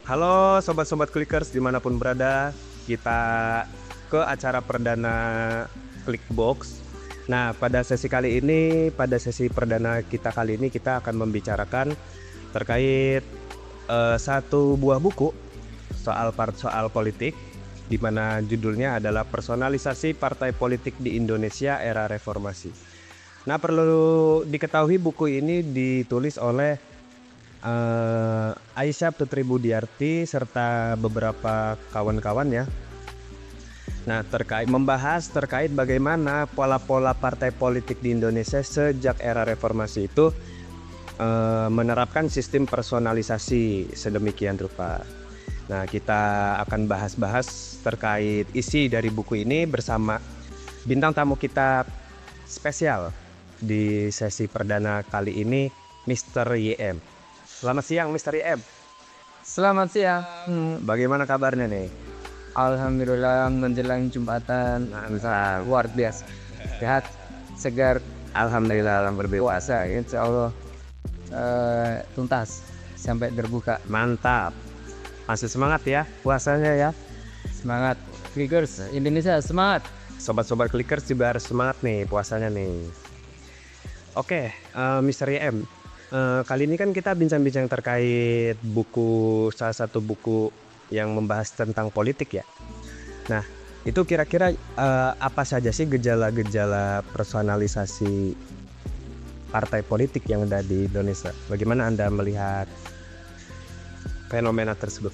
Halo sobat-sobat Clickers dimanapun berada, kita ke acara perdana Clickbox. Nah, pada sesi perdana kita kali ini kita akan membicarakan terkait satu buah buku soal politik, di mana judulnya adalah Personalisasi Partai Politik di Indonesia Era Reformasi. Nah, perlu diketahui buku ini ditulis oleh Aisyah Putri Budiarti serta beberapa kawan-kawan ya. Nah, membahas terkait bagaimana pola-pola partai politik di Indonesia sejak era reformasi itu menerapkan sistem personalisasi sedemikian rupa. Nah, kita akan bahas-bahas terkait isi dari buku ini bersama bintang tamu kita spesial di sesi perdana kali ini, Mr. YM. Selamat siang Mr. YM. Selamat siang. Bagaimana kabarnya nih? Alhamdulillah menjelang Jumatan. Luar biasa. Sehat, segar. Alhamdulillah Puasa, insya Allah tuntas sampai berbuka. Mantap. Masih semangat ya puasanya ya. Semangat. Clickers Indonesia semangat. Sobat-sobat Clickers juga harus semangat nih puasanya nih. Oke, Mr. YM. Kali ini kan kita bincang-bincang terkait salah satu buku yang membahas tentang politik ya. Nah, itu kira-kira apa saja sih gejala-gejala personalisasi partai politik yang ada di Indonesia? Bagaimana Anda melihat fenomena tersebut?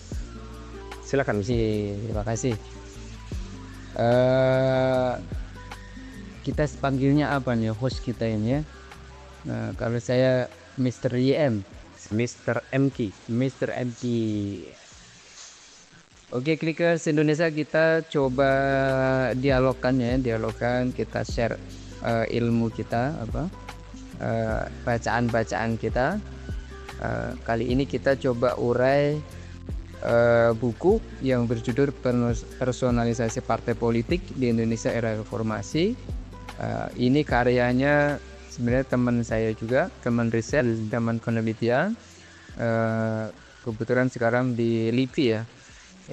Silakan. Terima kasih. Kita panggilnya apa nih host kita ini ya? Kalau saya Mr. YM, Mr. MK. Mr. MK. Oke, Clickers Indonesia, kita coba dialogkan, kita share ilmu kita, bacaan-bacaan kita. Kali ini kita coba urai buku yang berjudul Personalisasi Partai Politik di Indonesia Era Reformasi. Ini karyanya sebenarnya teman saya juga, teman riset, teman penelitian. Kebetulan sekarang di LIPI ya.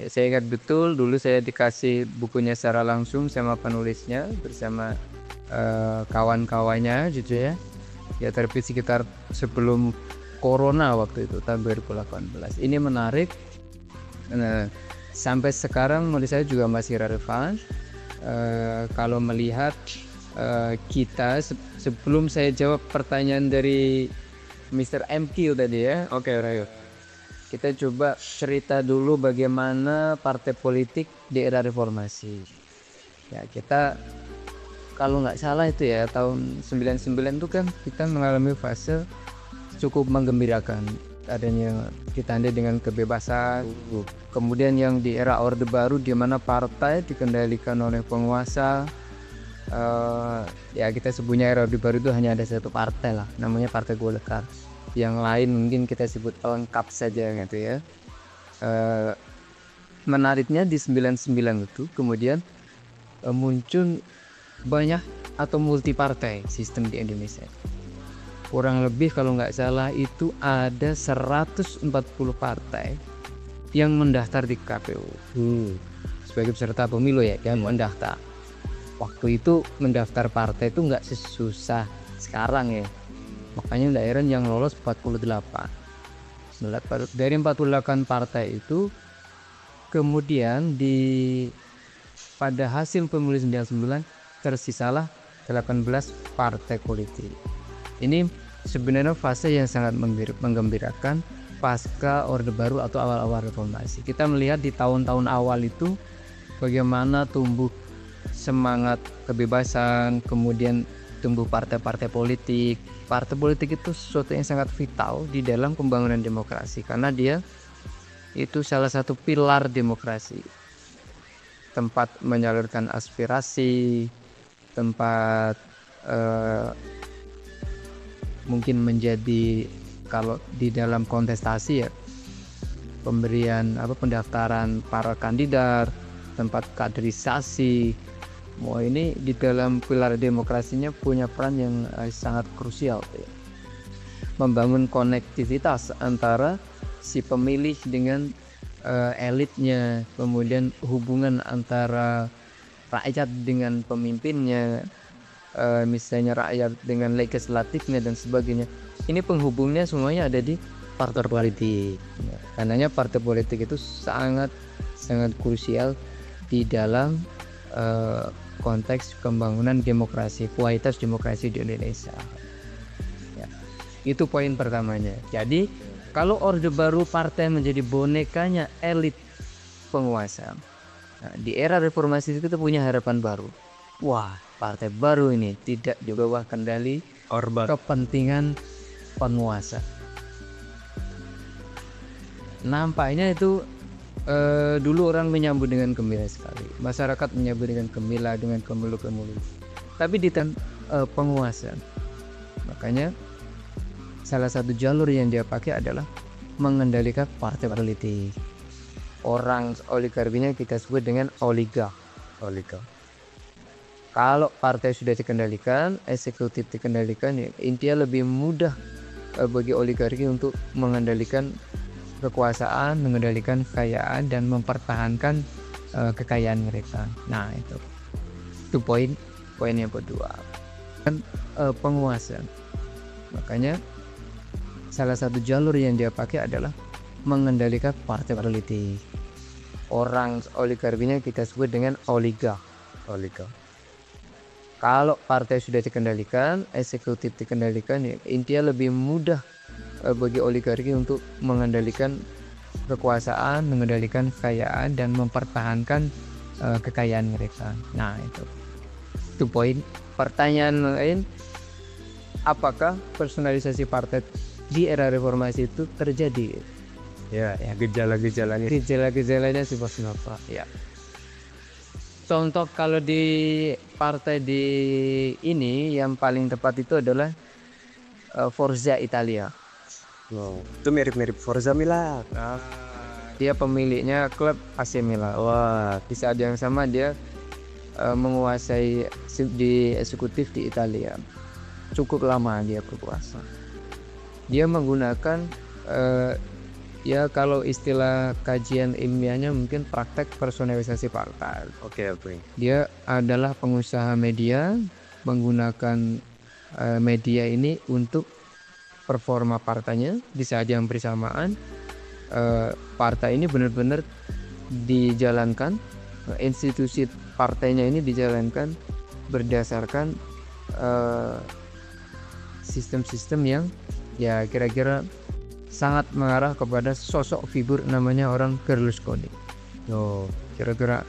Saya ingat betul dulu saya dikasih bukunya secara langsung sama penulisnya bersama kawan-kawannya gitu ya. Ya terbit sekitar sebelum Corona waktu itu tahun 2018. Ini menarik. Sampai sekarang menurut saya juga masih relevan. Kalau melihat kita sebelum saya jawab pertanyaan dari Mr. MQ tadi ya. Oke, Rayo. Kita coba cerita dulu bagaimana partai politik di era reformasi. Ya, kita kalau nggak salah itu ya tahun 99 itu kan kita mengalami fase cukup menggembirakan. Adanya ditandai dengan kebebasan. Kemudian yang di era Orde Baru di mana partai dikendalikan oleh penguasa. Ya kita sebutnya era Orde Baru itu hanya ada satu partai lah, namanya Partai Golkar. Yang lain mungkin kita sebut lengkap saja gitu ya. Menariknya di 99 itu kemudian muncul banyak atau multi partai sistem di Indonesia. Kurang lebih kalau nggak salah itu ada 140 partai yang mendaftar di KPU sebagai peserta pemilu ya, yang mendaftar. Waktu itu mendaftar partai itu nggak sesusah sekarang ya. Makanya daerah yang lolos 48. Dari 48 partai itu kemudian pada hasil pemilu 99 tersisalah 18 partai politik. Ini sebenarnya fase yang sangat menggembirakan pasca Orde Baru atau awal-awal reformasi. Kita melihat di tahun-tahun awal itu bagaimana tumbuh semangat kebebasan, kemudian tumbuh partai-partai politik. Partai politik itu sesuatu yang sangat vital di dalam pembangunan demokrasi karena dia itu salah satu pilar demokrasi, tempat menyalurkan aspirasi, tempat mungkin menjadi kalau di dalam kontestasi ya pemberian pendaftaran para kandidat, tempat kaderisasi. Ini di dalam pilar demokrasinya punya peran yang sangat krusial ya. Membangun konektivitas antara si pemilih dengan elitnya, kemudian hubungan antara rakyat dengan pemimpinnya, misalnya rakyat dengan legislatifnya dan sebagainya. Ini penghubungnya semuanya ada di partai politik. Karenanya partai politik itu sangat krusial di dalam konteks pembangunan demokrasi, kualitas demokrasi di Indonesia. Ya, itu poin pertamanya. Jadi kalau Orde Baru partai menjadi bonekanya elit penguasa, nah, di era reformasi itu kita punya harapan baru. Wah, partai baru ini tidak di bawah kendali kepentingan penguasa. Nampaknya itu dulu orang menyambut dengan gembira sekali, masyarakat menyambut dengan gembira, dengan kemulu-kemulu. Tapi di penguasa, makanya salah satu jalur yang dia pakai adalah mengendalikan partai politik. Orang oligarkinya kita sebut dengan oligark. Kalau partai sudah dikendalikan, eksekutif dikendalikan, ya, intinya lebih mudah bagi oligarki untuk mengendalikan kekuasaan, mengendalikan kekayaan dan mempertahankan kekayaan mereka. Nah, itu poin yang kedua. Dan penguasa. Makanya salah satu jalur yang dia pakai adalah mengendalikan partai politik. Orang oligarkinya kita sebut dengan oligark. Kalau partai sudah dikendalikan, eksekutif dikendalikan, ya, intinya lebih mudah bagi oligarki untuk mengendalikan kekuasaan, mengendalikan kekayaan dan mempertahankan kekayaan mereka. Nah, itu poin. Pertanyaan lain, apakah personalisasi partai di era reformasi itu terjadi? Ya, gejala-gejalanya. Gejala-gejalanya seperti apa? Ya. Contoh kalau di partai di ini yang paling tepat itu adalah Forza Italia. Wow, itu mirip-mirip Forza Milan. Dia pemiliknya klub AC Milan. Wah, Di saat yang sama dia menguasai di eksekutif di Italia. Cukup lama dia berkuasa. Dia menggunakan ya kalau istilah kajian ilmiahnya mungkin praktek personalisasi partai. Oke. Dia adalah pengusaha media, menggunakan media ini untuk performa partainya. Di saat yang bersamaan partai ini benar-benar dijalankan, institusi partainya ini dijalankan berdasarkan sistem-sistem yang ya kira-kira sangat mengarah kepada sosok figur namanya orang Berlusconi. Kira-kira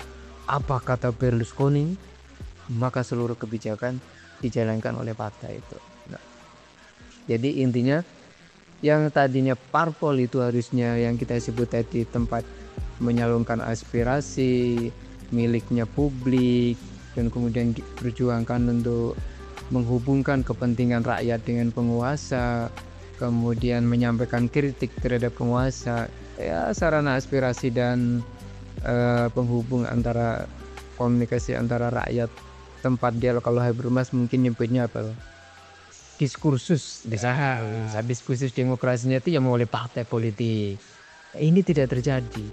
apa kata Berlusconi, maka seluruh kebijakan dijalankan oleh partai itu. Nah, jadi intinya yang tadinya parpol itu harusnya yang kita sebut tadi tempat menyalurkan aspirasi miliknya publik dan kemudian diperjuangkan untuk menghubungkan kepentingan rakyat dengan penguasa, kemudian menyampaikan kritik terhadap penguasa, ya sarana aspirasi dan penghubung antara komunikasi antara rakyat, tempat dialog. Kalau Habermas mungkin nyebutnya apa, diskursus diskursus demokrasinya itu yang oleh partai politik. Ini tidak terjadi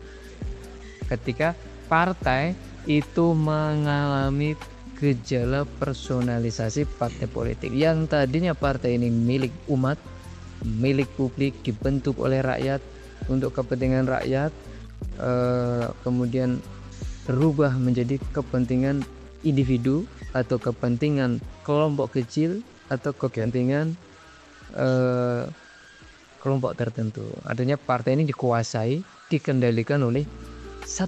ketika partai itu mengalami gejala personalisasi partai politik. Yang tadinya partai ini milik umat, milik publik, dibentuk oleh rakyat untuk kepentingan rakyat, kemudian berubah menjadi kepentingan individu atau kepentingan kelompok kecil atau kepentingan kelompok tertentu. Artinya partai ini dikuasai, dikendalikan oleh 1%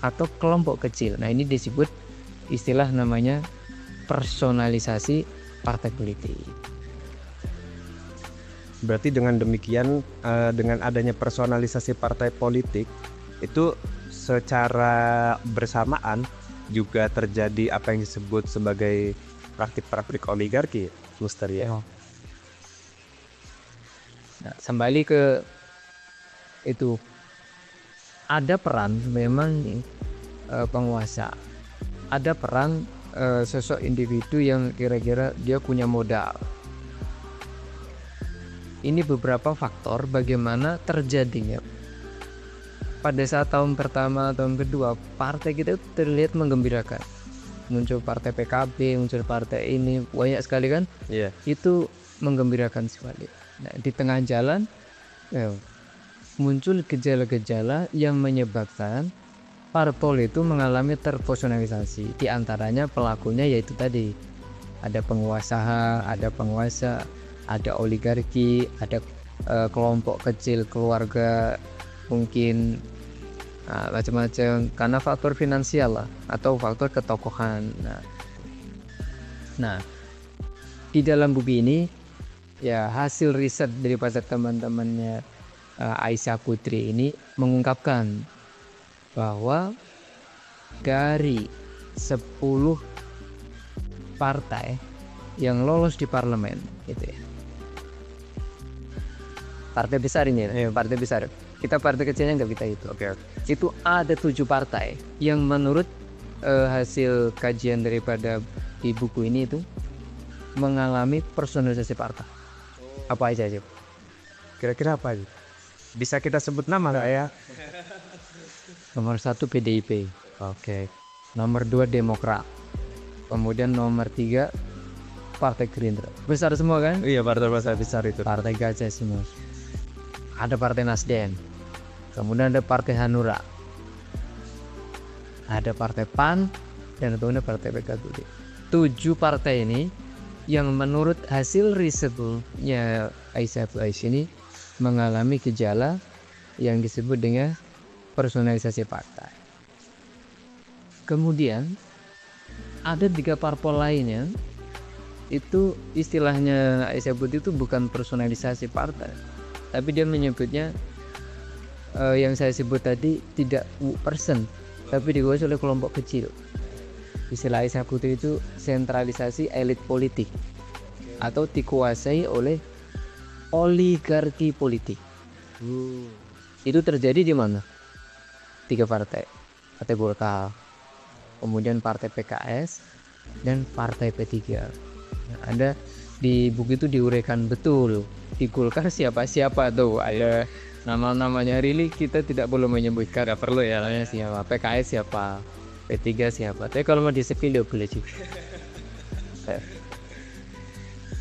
atau kelompok kecil. Nah, ini disebut istilah namanya personalisasi partai politik. Berarti dengan demikian, dengan adanya personalisasi partai politik itu secara bersamaan juga terjadi apa yang disebut sebagai praktik-praktik oligarki, Muster ya. Nah, kembali ke itu, ada peran memang penguasa, ada peran sosok individu yang kira-kira dia punya modal. Ini beberapa faktor bagaimana terjadinya pada saat tahun pertama, tahun kedua, partai kita itu terlihat menggembirakan. Muncul partai PKB, muncul partai ini, banyak sekali kan? Iya. Itu menggembirakan sekali. Nah, di tengah jalan muncul gejala-gejala yang menyebabkan parpol itu mengalami terpersonalisasi. Di antaranya pelakunya yaitu tadi ada penguasa, ada oligarki, ada kelompok kecil keluarga mungkin macam-macam karena faktor finansial lah atau faktor ketokohan. Nah, di dalam buku ini ya hasil riset daripada teman-temannya Aisyah Putri ini mengungkapkan bahwa dari 10 partai yang lolos di parlemen gitu ya. Partai besar ini ya, partai besar. Kita partai kecilnya nggak kita itu. Itu ada 7 partai yang menurut hasil kajian daripada di buku ini itu mengalami personalisasi partai. Apa aja sih? Kira-kira apa aja? Bisa kita sebut nama nggak ya? Nomor 1 PDIP. Nomor 2 Demokrat. Kemudian nomor 3 Partai Gerindra. Besar semua kan? Iya, partai besar itu. Partai gajah semua. Ada Partai Nasdem. Kemudian ada Partai Hanura. Ada Partai PAN dan kemudian Partai PKB. 7 partai ini yang menurut hasil risetnya Aisyah ini mengalami gejala yang disebut dengan personalisasi partai. Kemudian ada 3 parpol lainnya itu istilahnya Aisyah itu bukan personalisasi partai, tapi dia menyebutnya yang saya sebut tadi tidak person, tapi dikuasai oleh kelompok kecil. Istilah Aisyah Putri itu sentralisasi elit politik atau dikuasai oleh oligarki politik. Itu terjadi di mana? 3 partai. Partai Golkar, kemudian Partai PKS dan Partai P3. Nah, ada di buku itu diuraikan betul. Di Golkar siapa-siapa tuh, ada nama-namanya really kita tidak boleh menyebutkan, nggak perlu ya namanya siapa. PKS siapa, P3 siapa. Tapi kalau mau disepil boleh juga.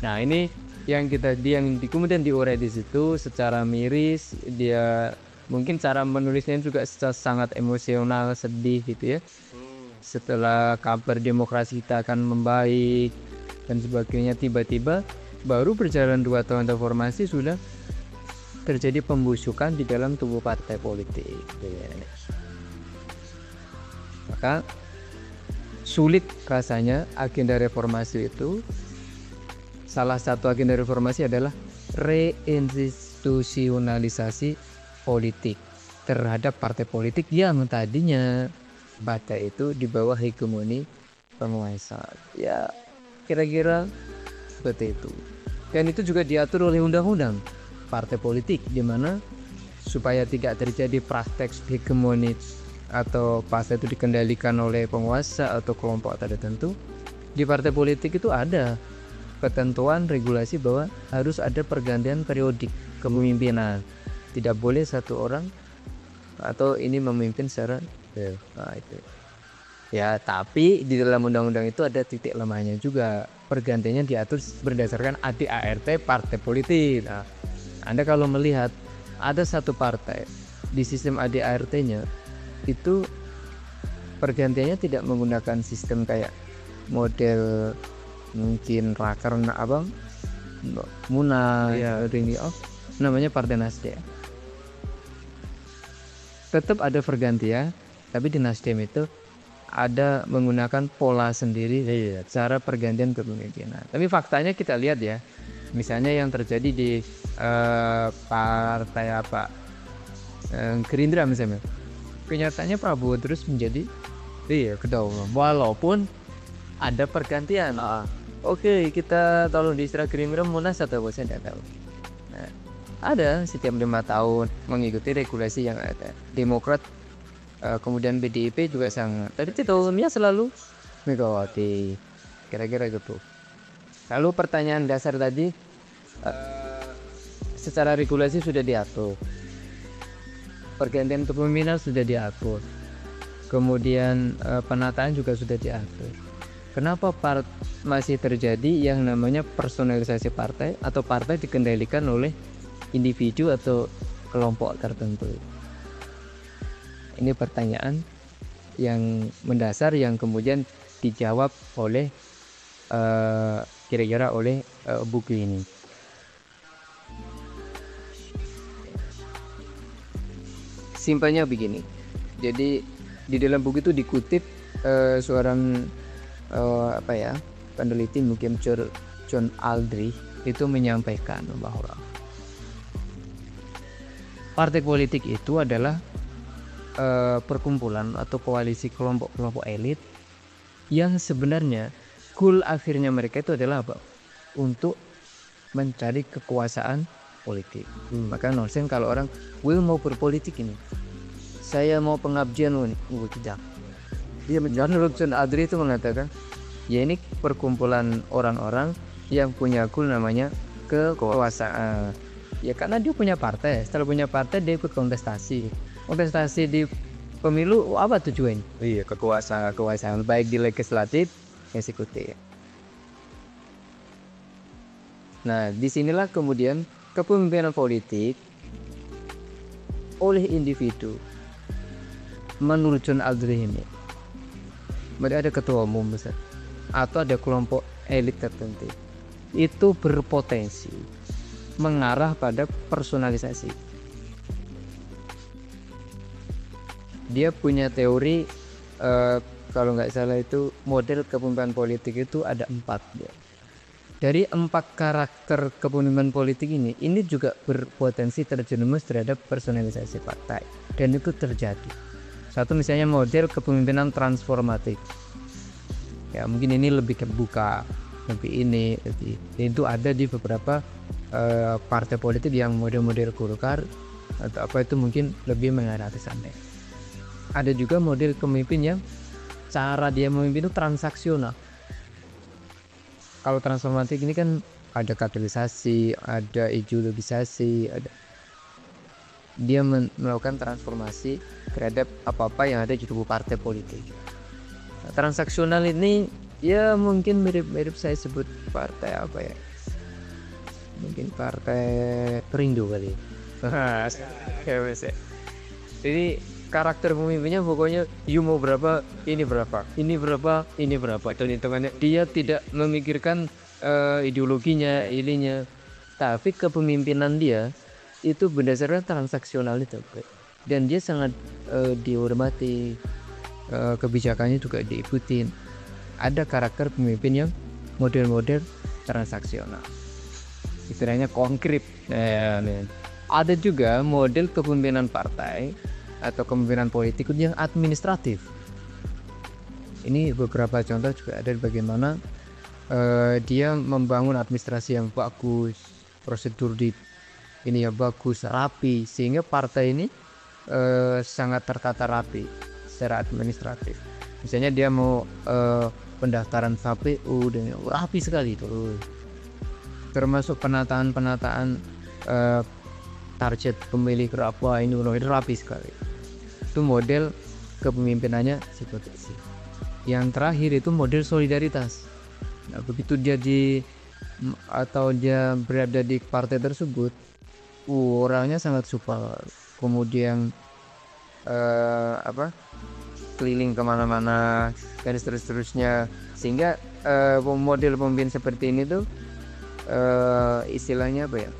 Nah, ini yang kemudian diurai di situ secara miris. Dia mungkin cara menulisnya juga sangat emosional, sedih gitu ya. Setelah kabar demokrasi kita akan membaik dan sebagainya, tiba-tiba baru berjalan 2 tahun reformasi sudah terjadi pembusukan di dalam tubuh partai politik. Maka sulit rasanya agenda reformasi itu. Salah satu agenda reformasi adalah reinstitusionalisasi politik terhadap partai politik yang tadinya pada itu di bawah hegemoni penguasa. Ya, kira-kira seperti itu. Dan itu juga diatur oleh undang-undang partai politik, di mana supaya tidak terjadi praktek hegemoni atau partai itu dikendalikan oleh penguasa atau kelompok tertentu. Di partai politik itu ada ketentuan regulasi bahwa harus ada pergantian periodik kepemimpinan. Tidak boleh satu orang atau ini memimpin secara itu. Ya, tapi di dalam undang-undang itu ada titik lemahnya juga. Pergantiannya diatur berdasarkan ADART partai politik. Nah, Anda kalau melihat ada satu partai di sistem ADART-nya itu pergantiannya tidak menggunakan sistem kayak model mungkin rakerna Muna ya ini namanya Partai Nasdem. Tetap ada pergantian, tapi di Nasdem itu ada menggunakan pola sendiri cara pergantian kepemimpinan. Tapi faktanya kita lihat ya, misalnya yang terjadi di partai Gerindra misalnya, kenyataannya Prabowo terus menjadi ketua umum walaupun ada pergantian. Oke, kita tolong di istilah Gerindra Munas atau saya tidak tahu. Nah, ada setiap 5 tahun mengikuti regulasi yang ada. Demokrat kemudian PDIP juga sangat. Tadi umumnya selalu Megawati. Kira-kira gitu. Lalu pertanyaan dasar tadi, secara regulasi sudah diatur. pergantian kepemimpinan sudah diatur, kemudian penataan juga sudah diatur. Kenapa masih terjadi yang namanya personalisasi partai atau partai dikendalikan oleh individu atau kelompok tertentu? Ini pertanyaan yang mendasar yang kemudian dijawab oleh kira-kira oleh buku ini. Simpelnya begini. Jadi di dalam buku itu dikutip seorang peneliti mungkin John Aldrich itu menyampaikan bahwa partai politik itu adalah perkumpulan atau koalisi kelompok-kelompok elit yang sebenarnya goal akhirnya mereka itu adalah apa? Untuk mencari kekuasaan politik. Maka nonsen kalau orang mau berpolitik ini, saya mau pengabdian nih, tidak. Dia menurut John Aldrich itu mengatakan, ya ini perkumpulan orang-orang yang punya goal namanya kekuasaan. Ya karena dia punya partai, setelah punya partai dia ikut kontestasi di pemilu. Apa tujuannya? Iya, Kekuasaan baik di legislatif, eksekutif. Nah, disinilah kemudian kepemimpinan politik oleh individu menurut John Aldrich ini, mereka ada ketua umum besar atau ada kelompok elit tertentu, itu berpotensi mengarah pada personalisasi. Dia punya teori kalau nggak salah itu model kepemimpinan politik itu ada 4 ya. Dari 4 karakter kepemimpinan politik ini juga berpotensi terjerumus terhadap personalisasi partai, dan itu terjadi. Satu misalnya model kepemimpinan transformatif. Ya mungkin ini lebih kebuka, lebih itu ada di beberapa partai politik yang model-model Golkar atau apa itu mungkin lebih mengarah ke sana. Ada juga model pemimpin yang cara dia memimpin itu transaksional. Kalau transformatif ini kan ada katalisasi, ada ideologisasi, dia melakukan transformasi terhadap apa-apa yang ada di tubuh partai politik. Nah, transaksional ini ya mungkin mirip-mirip saya sebut partai apa ya? Mungkin partai Perindo kali. Jadi karakter pemimpinnya pokoknya mau berapa, ini berapa, ini berapa, ini berapa. Dan hitungannya dia tidak memikirkan ideologinya, ininya, tapi kepemimpinan dia itu berdasarkan transaksional itu, dan dia sangat dihormati, kebijakannya juga diikutin. Ada karakter pemimpin yang model-model transaksional, istilahnya konkret. Ada juga model kepemimpinan partai atau kepemimpinan politik yang administratif. Ini beberapa contoh juga ada bagaimana dia membangun administrasi yang bagus, prosedur ini ya bagus, rapi, sehingga partai ini sangat tertata rapi secara administratif. Misalnya dia mau pendaftaran KPU dan rapi sekali itu, termasuk penataan target pemilih berapa, ini rapi sekali. Itu model kepemimpinannya seperti itu. Yang terakhir itu model solidaritas. Nah, begitu dia berada di partai tersebut, orangnya sangat support, kemudian keliling kemana-mana dan seterusnya, sehingga model pemimpin seperti ini tuh istilahnya apa ya,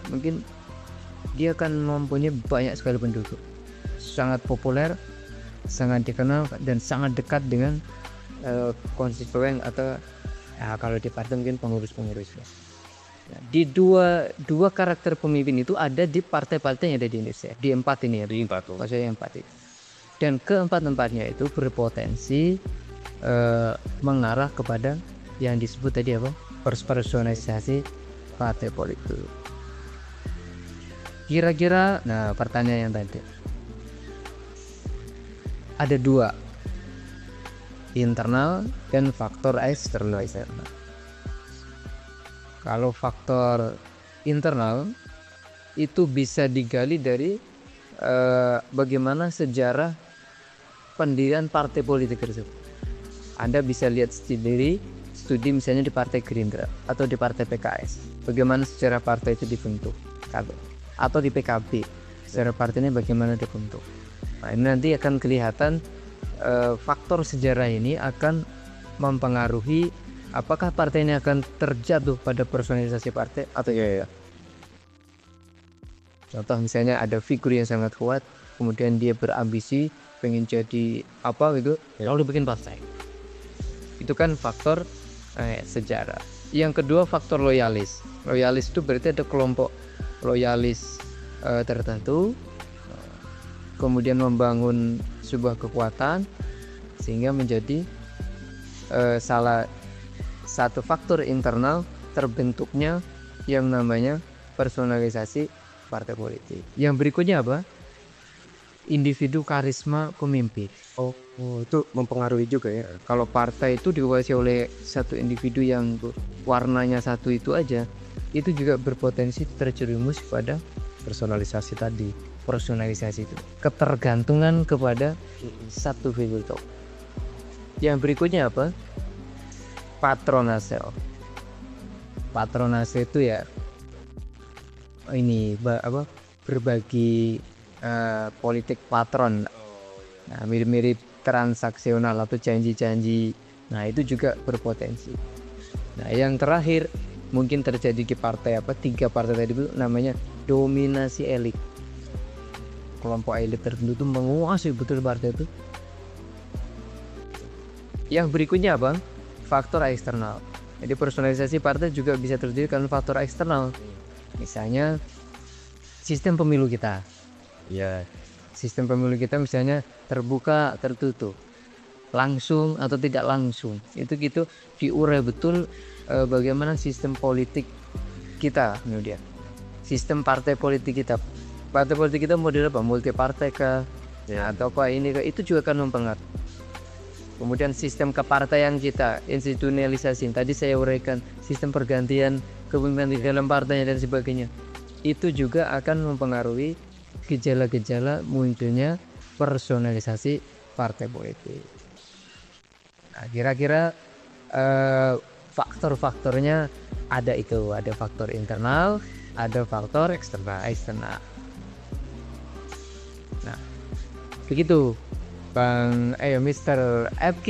mungkin dia akan mempunyai banyak sekali penduduk, sangat populer, sangat dikenal, dan sangat dekat dengan konstituen atau kalau di partai mungkin pengurus-pengurusnya. Nah, di dua karakter pemimpin itu ada di partai-partai yang ada di Indonesia, di 4 ini ya, maksudnya 4 itu. Dan keempat-empatnya itu berpotensi mengarah kepada yang disebut tadi apa, personalisasi partai politik. Kira-kira, nah pertanyaan yang tadi ada 2, internal dan faktor eksternal. Kalau faktor internal itu bisa digali dari bagaimana sejarah pendirian partai politik tersebut. Anda bisa lihat sendiri studi misalnya di Partai Gerindra atau di Partai PKS, bagaimana sejarah partai itu dibentuk, atau di PKB sejarah partainya bagaimana dibentuk. Nah, ini nanti akan kelihatan faktor sejarah ini akan mempengaruhi apakah partai ini akan terjatuh pada personalisasi partai atau ya. Contoh misalnya ada figur yang sangat kuat, kemudian dia berambisi pengen jadi apa gitu, lalu bikin partai. Itu kan faktor sejarah. Yang kedua faktor loyalis. Loyalis itu berarti ada kelompok loyalis tertentu, kemudian membangun sebuah kekuatan sehingga menjadi salah satu faktor internal terbentuknya yang namanya personalisasi partai politik. Yang berikutnya apa? Individu karisma pemimpin. Oh, itu mempengaruhi juga ya. Kalau partai itu dikuasai oleh satu individu yang warnanya satu itu aja, itu juga berpotensi terjerumus pada Personalisasi tadi. personalisasi itu, ketergantungan kepada satu figur top. Yang berikutnya apa? Patronase. Patronase itu ya ini berbagi politik patron. Nah, mirip-mirip transaksional atau janji-janji. Nah, itu juga berpotensi. Nah, yang terakhir mungkin terjadi di partai 3 partai tadi itu namanya dominasi elit. Kelompok elit tertentu itu menguasai betul partai itu. Yang berikutnya apa? Faktor eksternal. Jadi personalisasi partai juga bisa terjadi karena faktor eksternal. Misalnya sistem pemilu kita. Ya. Sistem pemilu kita misalnya terbuka, tertutup, langsung atau tidak langsung. Itu gitu diurai betul bagaimana sistem politik kita kemudian. Sistem partai politik kita. Partai politik kita model apa? Multi partai kah? Ya, atau apa ini kah? Itu juga akan mempengaruhi. Kemudian sistem kepartaian kita, institusionalisasi. Tadi saya uraikan sistem pergantian kepemimpinan di dalam partainya dan sebagainya. Itu juga akan mempengaruhi gejala-gejala munculnya personalisasi partai politik. Nah, kira-kira faktor-faktornya ada itu, ada faktor internal, ada faktor eksternal. Nah, begitu Bang Mr. FQ.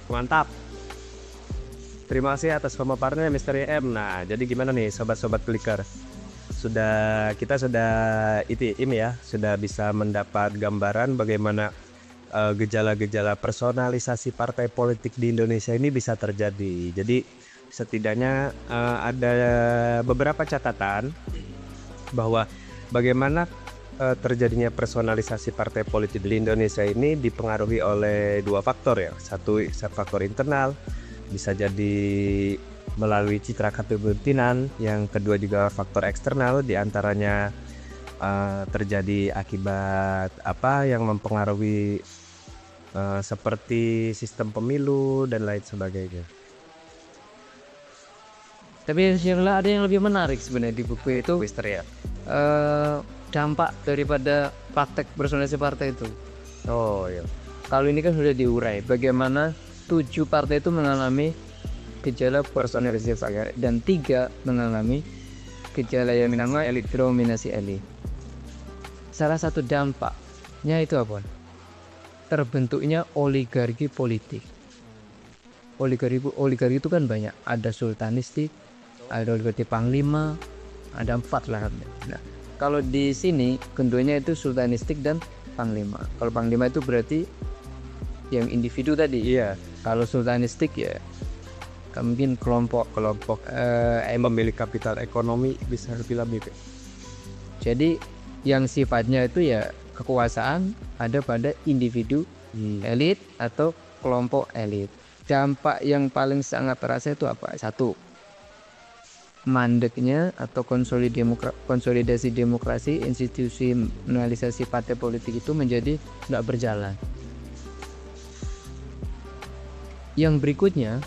Mantap. Terima kasih atas pemaparannya Mr. YM. Nah, jadi gimana nih sobat-sobat Clicker? Kita sudah sudah bisa mendapat gambaran bagaimana gejala-gejala personalisasi partai politik di Indonesia ini bisa terjadi. Jadi setidaknya ada beberapa catatan bahwa bagaimana terjadinya personalisasi partai politik di Indonesia ini dipengaruhi oleh 2 faktor ya. Satu faktor internal, bisa jadi melalui citra kepemimpinan. Yang kedua juga faktor eksternal, diantaranya terjadi akibat yang mempengaruhi seperti sistem pemilu dan lain sebagainya. Tapi ada yang lebih menarik sebenarnya di buku itu, Mister ya. Dampak daripada praktek personalisasi partai itu. Oh iya. Kalau ini kan sudah diurai bagaimana 7 partai itu mengalami gejala personalisasi partai dan 3 mengalami gejala yang namanya dominasi elit. Salah satu dampaknya itu apa? Terbentuknya oligarki politik. Oligarki itu kan banyak. Ada sultanistik, ada oligarki panglima, ada 4 lah. Nah, kalau di sini keduanya itu sultanistik dan panglima. Kalau panglima itu berarti yang individu tadi. Iya. Kalau sultanistik ya mungkin kelompok Pemilik kapital ekonomi bisa lebih. Jadi yang sifatnya itu ya kekuasaan ada pada individu elit atau kelompok elit. Dampak yang paling sangat terasa itu apa? 1, mandeknya atau konsolidasi demokrasi, institusionalisasi partai politik itu menjadi tidak berjalan. Yang berikutnya,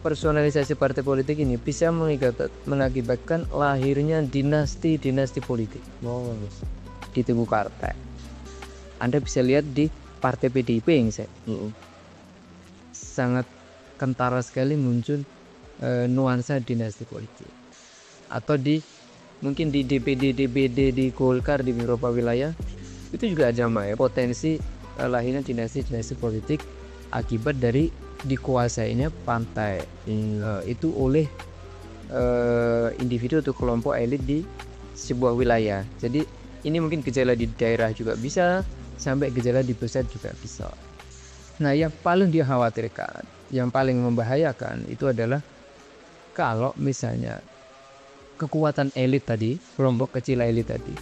personalisasi partai politik ini bisa mengakibatkan lahirnya dinasti politik. di tubuh partai. Anda bisa lihat di partai PDIP yang sangat kentara sekali muncul nuansa dinasti politik. Atau mungkin di DPD di Golkar di beberapa wilayah itu juga ada potensi lahirnya dinasti politik akibat dari dikuasainya pantai itu oleh individu atau kelompok elit di sebuah wilayah. Jadi ini mungkin gejala di daerah juga bisa, sampai gejala di pusat juga bisa. Nah, yang paling dia khawatirkan, yang paling membahayakan itu adalah kalau misalnya kekuatan elit tadi, kelompok kecil elit tadi,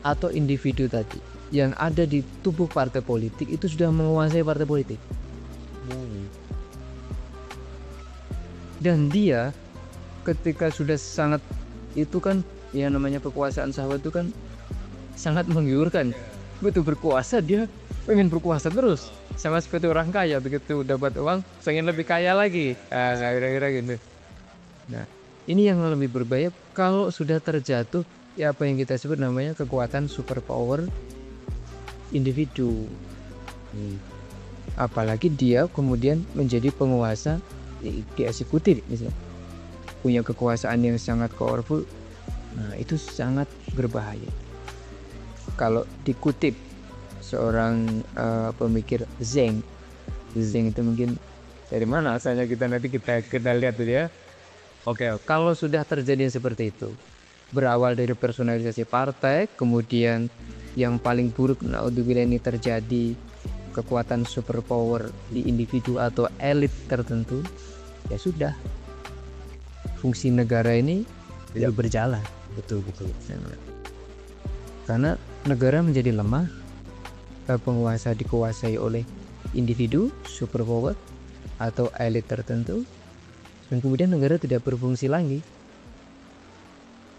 atau individu tadi yang ada di tubuh partai politik itu sudah menguasai partai politik. Dan dia ketika sudah sangat, itu kan yang namanya kekuasaan sahabat itu kan sangat menggiurkan. Begitu berkuasa dia pengen berkuasa terus, sama seperti orang kaya, begitu dapat uang pengen lebih kaya lagi, kira-kira gitu. Nah, ini yang lebih berbahaya kalau sudah terjatuh ya apa yang kita sebut namanya kekuatan superpower individu. Apalagi dia kemudian menjadi penguasa di eksekutif misalnya, punya kekuasaan yang sangat powerful. Nah, itu sangat berbahaya. Kalau dikutip seorang pemikir Zeng itu mungkin dari mana asalnya kita lihat tuh ya. Oke, kalau sudah terjadi seperti itu, berawal dari personalisasi partai, kemudian yang paling buruk naudzubillah ini terjadi kekuatan superpower di individu atau elit tertentu, ya sudah, fungsi negara ini tidak berjalan. Betul. Karena negara menjadi lemah, penguasa dikuasai oleh individu superpower atau elit tertentu, dan kemudian negara tidak berfungsi lagi.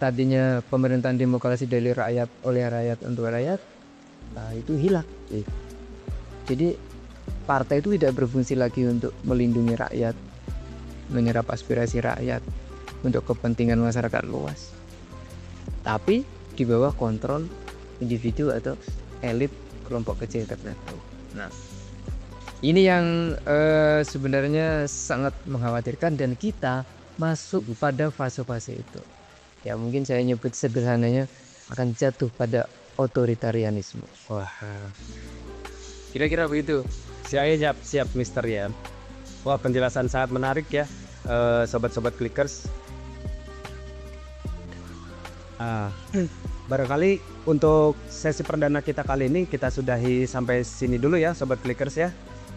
Tadinya pemerintahan demokrasi dari rakyat, oleh rakyat, untuk rakyat, itu hilang. Jadi partai itu tidak berfungsi lagi untuk melindungi rakyat, menyerap aspirasi rakyat untuk kepentingan masyarakat luas, tapi di bawah kontrol individu atau elit kelompok kecil tertentu. Nah, ini yang sebenarnya sangat mengkhawatirkan, dan kita masuk pada fase-fase itu. Ya mungkin saya nyebut sederhananya akan jatuh pada otoritarianisme. Wah, kira-kira begitu. Siap Mister ya. Wah, penjelasan sangat menarik ya, sobat-sobat Clickers. Barangkali untuk sesi perdana kita kali ini kita sudahi sampai sini dulu ya, sobat Clickers ya.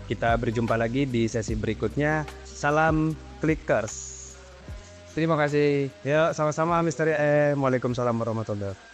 Kita berjumpa lagi di sesi berikutnya. Salam Clickers. Terima kasih. Ya, sama-sama Mister. Waalaikumsalam warahmatullahi wabarakatuh.